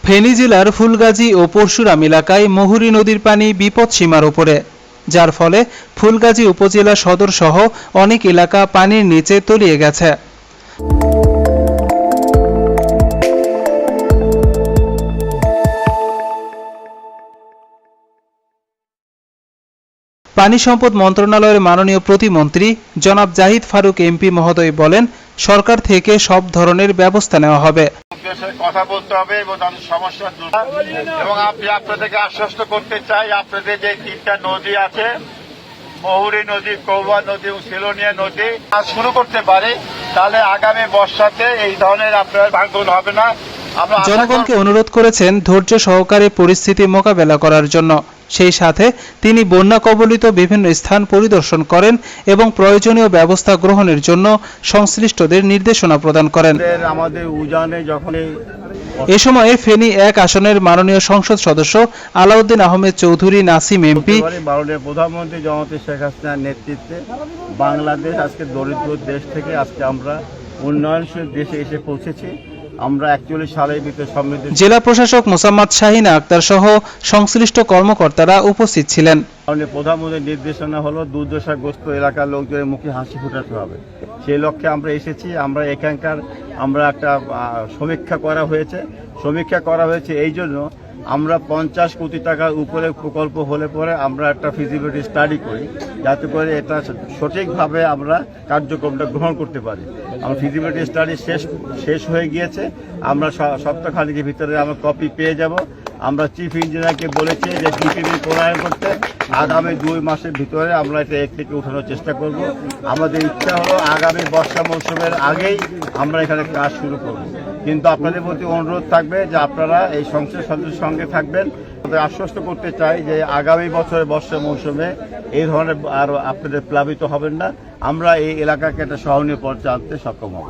ফেনী জেলার ফুলগাজী ও পরশুরাম এলাকায় মহুরী নদীর পানি বিপদসীমার উপরে, যার ফলে ফুলগাজী উপজেলা সদর সহ অনেক এলাকা পানির নিচে তলিয়ে গেছে। পানি সম্পদ মন্ত্রণালয়ের মাননীয় প্রতিমন্ত্রী জনাব জাহিদ ফারুক এমপি মহোদয় বলেন, সরকার থেকে সব ধরনের ব্যবস্থা নেওয়া হবে। কথা বলতে হবে এবং তাদের সমস্যা দূর, এবং আপনাদেরকে আশ্বস্ত করতে চাই, আপনাদের যে তিনটা নদী আছে, মহুরী নদী, কৌবা নদী ও সিলোনিয়া নদী শুরু করতে পারে, তাহলে আগামী বর্ষাতে এই ধরনের আপনার ভাঙন হবে না। জনগণকে অনুরোধ করেছেন ধৈর্য সহকারে পরিস্থিতি মোকাবেলা করার জন্য। সেই সাথে তিনি বন্যা কবলিত বিভিন্ন স্থান পরিদর্শন করেন এবং প্রয়োজনীয় ব্যবস্থা গ্রহণের জন্য সংশ্লিষ্টদের নির্দেশনা প্রদান করেন। আমাদের উজানে যখন এ সময়ে ফেনী 1 আসনের মাননীয় সংসদ সদস্য আলাউদ্দিন আহমেদ চৌধুরী নাসিম এমপি, মাননীয় প্রধানমন্ত্রী জননেত্রী শেখ হাসিনার নেতৃত্বে বাংলাদেশ আজকে দরিদ্র দেশ থেকে আজকে আমরা উন্নয়নশীল দেশে এসে পৌঁছেছি। আমরা 41 সালের ভিতরে সমৃদ্ধ। জেলা প্রশাসক মোসাম্মদ শাহিনা আক্তার সহ সংশ্লিষ্ট কর্মকর্তারা উপস্থিত ছিলেন। মাননীয় প্রধানমন্ত্রীর নির্দেশনা হলো দুর্দশাগ্রস্ত এলাকার লোকজনের মুখে হাসি ফুটাতে হবে। সেই লক্ষ্যে আমরা এসেছি। আমরা এখানকার একটা সমীক্ষা করা হয়েছে এই জন্য আমরা 50 কোটি টাকার উপরে প্রকল্প হলে পরে আমরা একটা ফিজিবিলিটি স্টাডি করি, যাতে করে এটা সঠিকভাবে আমরা কার্যক্রমটা গ্রহণ করতে পারি। আমার ফিজিবিলিটি স্টাডি শেষ হয়ে গিয়েছে। আমরা সপ্তাহখানেকের ভিতরে আমরা কপি পেয়ে যাব। আমরা চিফ ইঞ্জিনিয়ারকে বলেছি যে টিপিবি প্রণয়ন করতে আগামী 2 মাসের ভিতরে আমরা এটা থেকে উঠানোর চেষ্টা করব। আমাদের ইচ্ছা হলো আগামী বর্ষা মৌসুমের আগেই আমরা এখানে কাজ শুরু করব। কিন্তু আপনাদের প্রতি অনুরোধ থাকবে যে আপনারা এই সংসদ সদস্যের সঙ্গে থাকবেন। আশ্বস্ত করতে চাই যে আগামী বছরের বর্ষা মৌসুমে এই ধরনের আর আপনাদের প্লাবিত হবেন না। আমরা এই এলাকাকে একটা সহনীয় পর্যায়ে আনতে সক্ষম হব।